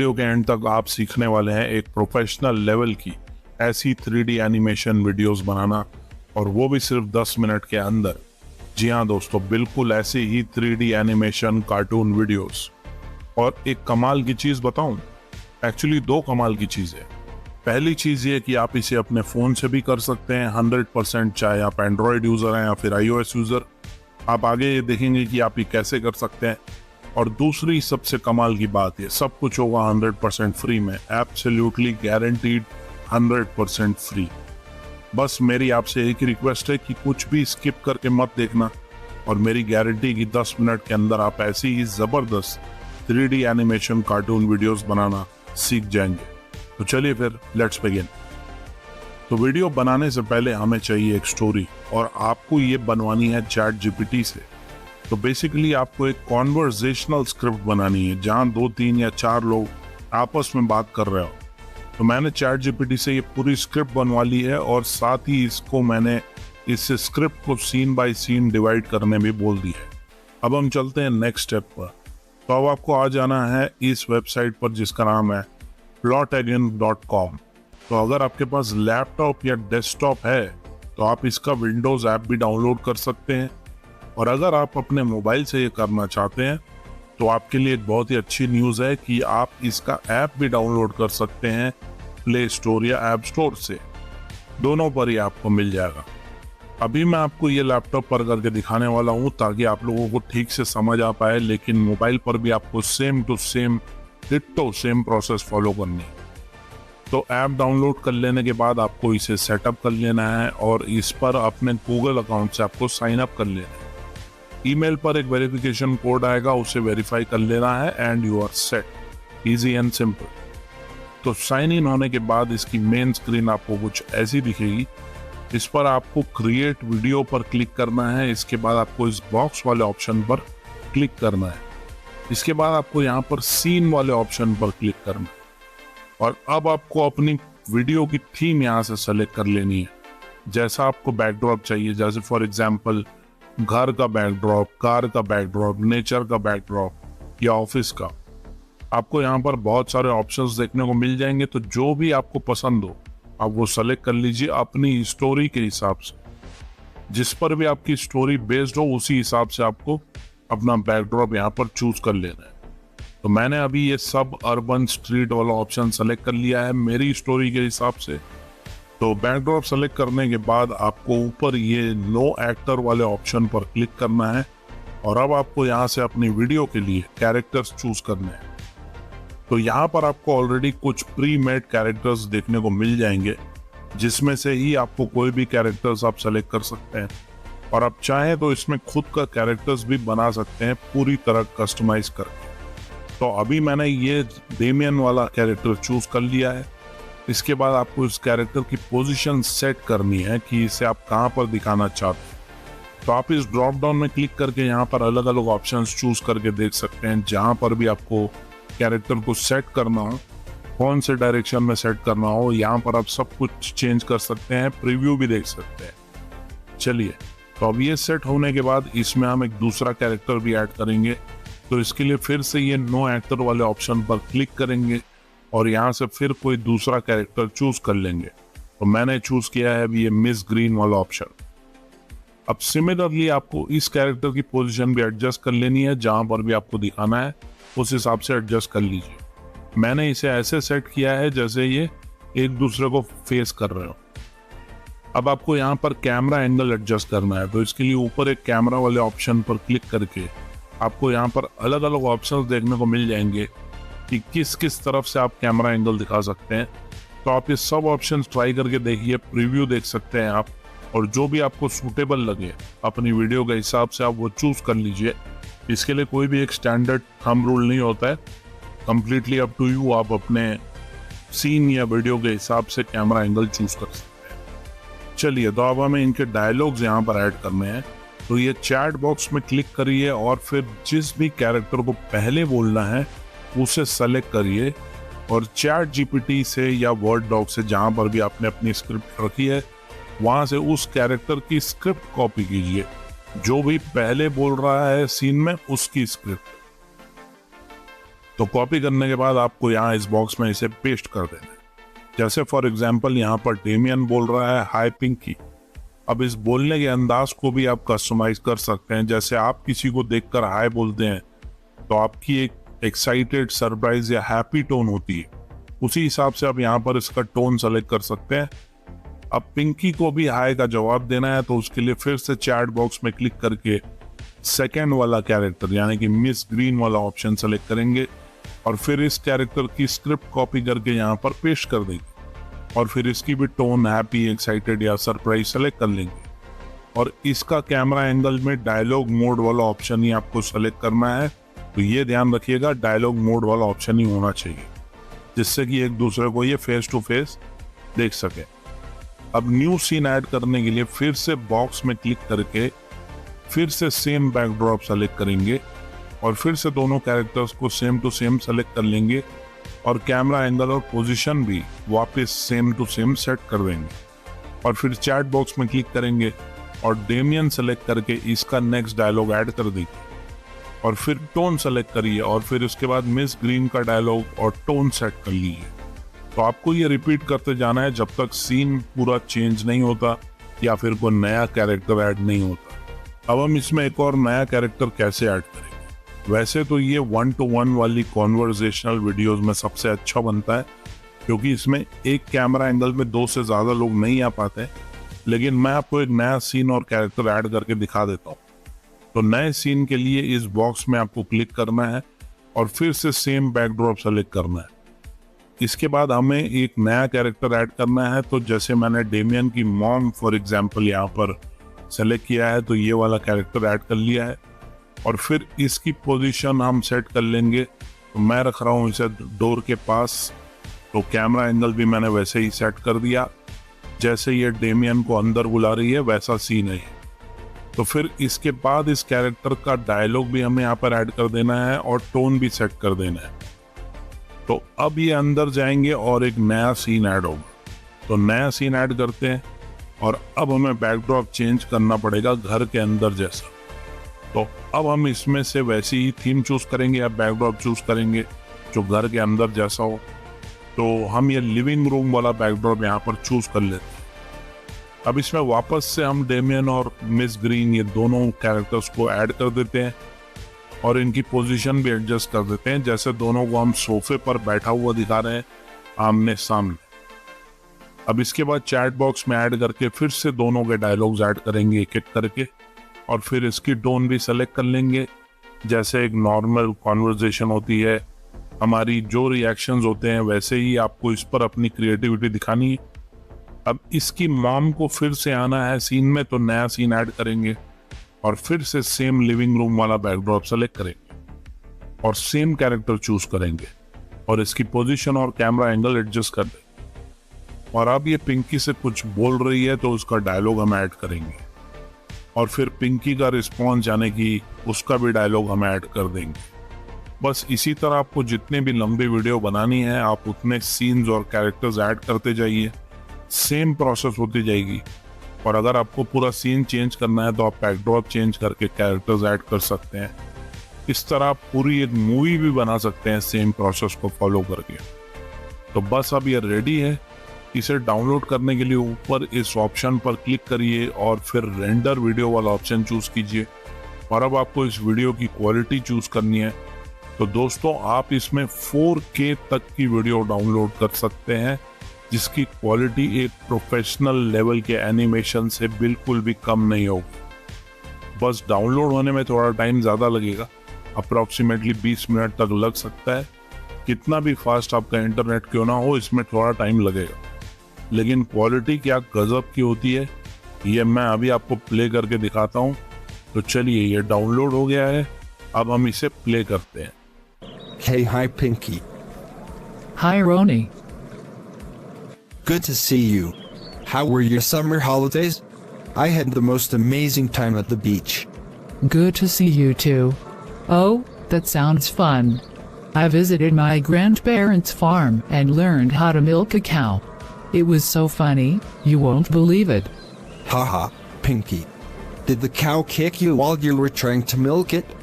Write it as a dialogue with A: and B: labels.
A: Video के and तक आप सीखने वाले हैं एक प्रोफेशनल लेवल की ऐसी 3D एनिमेशन वीडियोस बनाना, और वो भी सिर्फ 10 मिनट के अंदर। जी हाँ दोस्तों, बिल्कुल ऐसे ही 3D एनिमेशन कार्टून वीडियोस। और एक कमाल की चीज बताऊं, एक्चुअली दो कमाल की चीज है। पहली चीज ये कि आप इसे अपने फोन से भी कर सकते हैं 100%, चाहे आप एंड्रॉयड यूजर हैं या फिर iOS यूजर। आप आगे देखेंगे कि आप ये कैसे कर सकते हैं। और दूसरी सबसे कमाल की बात, ये सब कुछ होगा 100% फ्री में, एब्सोल्युटली गारंटीड 100% फ्री। बस मेरी आपसे एक ही रिक्वेस्ट है कि कुछ भी स्किप करके मत देखना, और मेरी गारंटी कि 10 मिनट के अंदर आप ऐसी ही जबरदस्त 3D एनिमेशन कार्टून वीडियोस बनाना सीख जाएंगे। तो चलिए फिर लेट्स बिगिन। तो वीडियो बनाने से पहले हमें चाहिए एक स्टोरी, और आपको ये बनवानी है चैट जीपीटी से। तो बेसिकली आपको एक कॉन्वर्सेशनल स्क्रिप्ट बनानी है जहां 2, 3 या 4 लोग आपस में बात कर रहे हो। तो मैंने चैट जीपीटी से ये पूरी स्क्रिप्ट बनवा ली है, और साथ ही इसको मैंने इस स्क्रिप्ट को सीन बाय सीन डिवाइड करने भी बोल दी है। अब हम चलते हैं नेक्स्ट स्टेप पर। तो अब आपको आ जाना है इस वेबसाइट पर जिसका नाम है plotagin.com। तो अगर आपके पास लैपटॉप या डेस्कटॉप है तो आप इसका विंडोज ऐप भी डाउनलोड कर सकते हैं, और अगर आप अपने मोबाइल से ये करना चाहते हैं तो आपके लिए एक बहुत ही अच्छी न्यूज़ है कि आप इसका ऐप भी डाउनलोड कर सकते हैं प्ले स्टोर या ऐप स्टोर से। दोनों पर ही आपको मिल जाएगा। अभी मैं आपको ये लैपटॉप पर करके दिखाने वाला हूँ ताकि आप लोगों को ठीक से समझ आ पाए, लेकिन मोबाइल पर भी आपको same to same ditto same process follow करनी है। तो ऐप डाउनलोड कर लेने के बाद आपको इसे सेटअप कर लेना है, और इस पर अपने गूगल अकाउंट से आपको साइन अप कर लेना है। ईमेल पर एक वेरिफिकेशन कोड आएगा, उसे वेरीफाई कर लेना है and you are set. Easy and simple. तो साइन इन होने के बाद इसकी मेन स्क्रीन आपको कुछ ऐसी दिखेगी। इस पर आपको क्रिएट वीडियो पर क्लिक करना है। इसके बाद आपको इस बॉक्स वाले ऑप्शन पर क्लिक करना है। इसके बाद आपको यहाँ पर सीन वाले ऑप्शन पर क्लिक करना है, और अब आपको अपनी वीडियो की थीम यहाँ से सेलेक्ट कर लेनी है। जैसा आपको बैकड्रॉप चाहिए, जैसे फॉर एग्जांपल घर का बैकड्रॉप, कार का बैकड्रॉप, नेचर का बैकड्रॉप या ऑफिस का। आपको यहाँ पर बहुत सारे ऑप्शंस देखने को मिल जाएंगे, तो जो भी आपको पसंद हो आप वो सेलेक्ट कर लीजिए अपनी स्टोरी के हिसाब से। जिस पर भी आपकी स्टोरी बेस्ड हो उसी हिसाब से आपको अपना बैकड्रॉप यहाँ पर चूज कर लेना है। तो मैंने अभी ये सब अर्बन स्ट्रीट वाला ऑप्शन सेलेक्ट कर लिया है मेरी स्टोरी के हिसाब से। तो बैकड्रॉप सेलेक्ट करने के बाद आपको ऊपर ये नो एक्टर वाले ऑप्शन पर क्लिक करना है, और अब आपको यहाँ से अपनी वीडियो के लिए कैरेक्टर्स चूज करने हैं। तो यहाँ पर आपको ऑलरेडी कुछ प्री मेड कैरेक्टर्स देखने को मिल जाएंगे, जिसमें से ही आपको कोई भी कैरेक्टर्स आप सेलेक्ट कर सकते हैं, और आप चाहें तो इसमें खुद का कैरेक्टर्स भी बना सकते हैं पूरी तरह कस्टमाइज करके। तो अभी मैंने ये डेमियन वाला कैरेक्टर चूज कर लिया है। इसके बाद आपको इस कैरेक्टर की पोजीशन सेट करनी है कि इसे आप कहाँ पर दिखाना चाहते हैं। तो आप इस ड्रॉप डाउन में क्लिक करके यहाँ पर अलग अलग ऑप्शंस चूज करके देख सकते हैं। जहाँ पर भी आपको कैरेक्टर को सेट करना हो, कौन से डायरेक्शन में सेट करना हो, यहाँ पर आप सब कुछ चेंज कर सकते हैं, प्रीव्यू भी देख सकते हैं। चलिए, तो अब ये सेट होने के बाद इसमें हम एक दूसरा कैरेक्टर भी ऐड करेंगे। तो इसके लिए फिर से ये नो एक्टर वाले ऑप्शन पर क्लिक करेंगे, और यहाँ से फिर कोई दूसरा कैरेक्टर चूज कर लेंगे। तो मैंने चूज किया है अभी ये मिस ग्रीन वाला ऑप्शन। अब सिमिलरली आपको इस कैरेक्टर की पोजीशन भी एडजस्ट कर लेनी है। जहां पर भी आपको दिखाना है उस हिसाब से एडजस्ट कर लीजिए। मैंने इसे ऐसे सेट किया है जैसे ये एक दूसरे को फेस कर रहे हो। अब आपको यहाँ पर कैमरा एंगल एडजस्ट करना है। तो इसके लिए ऊपर एक कैमरा वाले ऑप्शन पर क्लिक करके आपको यहाँ पर अलग अलग ऑप्शंस देखने को मिल जाएंगे कि किस किस तरफ से आप कैमरा एंगल दिखा सकते हैं। तो आप ये सब ऑप्शंस ट्राई करके देखिए, प्रीव्यू देख सकते हैं आप, और जो भी आपको सूटेबल लगे अपनी वीडियो के हिसाब से आप वो चूज कर लीजिए। इसके लिए कोई भी एक स्टैंडर्ड थंब रूल नहीं होता है, कंप्लीटली अप टू यू। आप अपने सीन या वीडियो के हिसाब से कैमरा एंगल चूज कर सकते हैं। चलिए, तो अब हमें इनके डायलॉग्स यहाँ पर ऐड करने हैं। तो ये चैट बॉक्स में क्लिक करिए, और फिर जिस भी कैरेक्टर को पहले बोलना है उसे सेलेक्ट करिए, और चैट जीपीटी से या वर्ड डॉक से जहां पर भी आपने अपनी स्क्रिप्ट रखी है वहां से उस कैरेक्टर की स्क्रिप्ट कॉपी कीजिए। जो भी पहले बोल रहा है सीन में उसकी स्क्रिप्ट। तो कॉपी करने के बाद आपको यहाँ इस बॉक्स में इसे पेस्ट कर देना है। जैसे फॉर एग्जाम्पल यहाँ पर डेमियन बोल रहा है हाय पिंकी। अब इस बोलने के अंदाज को भी आप कस्टमाइज कर सकते हैं। जैसे आप किसी को देखकर हाय बोलते हैं तो आपकी एक एक्साइटेड, सरप्राइज या हैप्पी टोन होती है, उसी हिसाब से आप यहाँ पर इसका टोन सेलेक्ट कर सकते हैं। अब पिंकी को भी हाय का जवाब देना है तो उसके लिए फिर से चैट बॉक्स में क्लिक करके सेकंड वाला कैरेक्टर यानी कि मिस ग्रीन वाला ऑप्शन सेलेक्ट करेंगे और फिर इस कैरेक्टर की स्क्रिप्ट कॉपी करके यहाँ पर पेस्ट कर देंगे और फिर इसकी भी टोन हैप्पी, एक्साइटेड या सरप्राइज सेलेक्ट कर लेंगे और इसका कैमरा एंगल में डायलॉग मोड वाला ऑप्शन ही आपको सेलेक्ट करना है। तो ये ध्यान रखिएगा, डायलॉग मोड वाला ऑप्शन ही होना चाहिए जिससे कि एक दूसरे को ये फेस टू फेस देख सके। अब न्यू सीन ऐड करने के लिए फिर से बॉक्स में क्लिक करके फिर से सेम बैकड्रॉप सेलेक्ट करेंगे और फिर से दोनों कैरेक्टर्स को सेम टू सेम सेलेक्ट कर लेंगे और कैमरा एंगल और पोजीशन भी वापस सेम टू सेम सेट कर देंगे और फिर चैट बॉक्स में क्लिक करेंगे और डेमियन सेलेक्ट करके इसका नेक्स्ट डायलॉग ऐड कर देंगे और फिर टोन सेलेक्ट करिए और फिर उसके बाद मिस ग्रीन का डायलॉग और टोन सेट कर लीजिए। तो आपको ये रिपीट करते जाना है जब तक सीन पूरा चेंज नहीं होता या फिर कोई नया कैरेक्टर ऐड नहीं होता। अब हम इसमें एक और नया कैरेक्टर कैसे ऐड करेंगे। वैसे तो ये 1-to-1 वाली कॉन्वर्जेशनल वीडियोस में सबसे अच्छा बनता है क्योंकि इसमें एक कैमरा एंगल में 2 से ज़्यादा लोग नहीं आ पाते, लेकिन मैं आपको एक नया सीन और कैरेक्टर ऐड करके दिखा देता हूँ। तो नए सीन के लिए इस बॉक्स में आपको क्लिक करना है और फिर से सेम बैकड्रॉप सेलेक्ट करना है। इसके बाद हमें एक नया कैरेक्टर ऐड करना है। तो जैसे मैंने डेमियन की मॉम फॉर एग्जांपल यहाँ पर सेलेक्ट किया है तो ये वाला कैरेक्टर ऐड कर लिया है और फिर इसकी पोजीशन हम सेट कर लेंगे। तो मैं रख रहा हूँ इसे डोर के पास, तो कैमरा एंगल भी मैंने वैसे ही सेट कर दिया जैसे ये डेमियन को अंदर बुला रही है वैसा सीन है। तो फिर इसके बाद इस कैरेक्टर का डायलॉग भी हमें यहाँ पर ऐड कर देना है और टोन भी सेट कर देना है। तो अब ये अंदर जाएंगे और एक नया सीन ऐड होगा। तो नया सीन ऐड करते हैं और अब हमें बैकड्रॉप चेंज करना पड़ेगा घर के अंदर जैसा। तो अब हम इसमें से वैसी ही थीम चूज करेंगे या बैकड्रॉप चूज करेंगे जो घर के अंदर जैसा हो। तो हम ये लिविंग रूम वाला बैकड्रॉप यहाँ पर चूज कर लेते हैं। अब इसमें वापस से हम डेमियन और मिस ग्रीन ये दोनों कैरेक्टर्स को ऐड कर देते हैं और इनकी पोजीशन भी एडजस्ट कर देते हैं जैसे दोनों को हम सोफे पर बैठा हुआ दिखा रहे हैं आमने सामने। अब इसके बाद चैट बॉक्स में ऐड करके फिर से दोनों के डायलॉग्स ऐड करेंगे एक एक करके और फिर इसकी टोन भी सेलेक्ट कर लेंगे जैसे एक नॉर्मल कॉन्वर्जेशन होती है। हमारी जो रिएक्शंस होते हैं वैसे ही आपको इस पर अपनी क्रिएटिविटी दिखानी है। अब इसकी मॉम को फिर से आना है सीन में, तो नया सीन ऐड करेंगे और फिर से सेम लिविंग रूम वाला बैकड्रॉप सेलेक्ट करेंगे और सेम कैरेक्टर चूज करेंगे और इसकी पोजीशन और कैमरा एंगल एडजस्ट कर देंगे। और अब ये पिंकी से कुछ बोल रही है तो उसका डायलॉग हम ऐड करेंगे और फिर पिंकी का रिस्पॉन्स यानी कि उसका भी डायलॉग हम ऐड कर देंगे। बस इसी तरह आपको जितने भी लंबी वीडियो बनानी है आप उतने सीन्स और कैरेक्टर्स ऐड करते जाइए, सेम प्रोसेस होती जाएगी। और अगर आपको पूरा सीन चेंज करना है तो आप बैकड्रॉप चेंज करके कैरेक्टर्स ऐड कर सकते हैं। इस तरह आप पूरी एक मूवी भी बना सकते हैं सेम प्रोसेस को फॉलो करके। तो बस अब ये रेडी है। इसे डाउनलोड करने के लिए ऊपर इस ऑप्शन पर क्लिक करिए और फिर रेंडर वीडियो वाला ऑप्शन चूज कीजिए और अब आपको इस वीडियो की क्वालिटी चूज करनी है। तो दोस्तों आप इसमें 4K तक की वीडियो डाउनलोड कर सकते हैं जिसकी क्वालिटी एक प्रोफेशनल लेवल के एनिमेशन से बिल्कुल भी कम नहीं होगी। बस डाउनलोड होने में थोड़ा टाइम ज़्यादा लगेगा, अप्रॉक्सीमेटली 20 मिनट तक लग सकता है। कितना भी फास्ट आपका इंटरनेट क्यों ना हो, इसमें थोड़ा टाइम लगेगा, लेकिन क्वालिटी क्या गजब की होती है ये मैं अभी आपको प्ले करके दिखाता हूँ। तो चलिए, ये डाउनलोड हो गया है, अब हम इसे प्ले करते हैं।
B: Hey, hi Pinky.
C: Hi, Roni.
B: Good to see you. How were your summer holidays? I had the most amazing time at the beach.
C: Good to see you too. Oh, that sounds fun. I visited my grandparents' farm and learned how to milk a cow. It was so funny, you won't believe it.
B: Haha, Pinky. Did the cow kick you while you were trying to milk it?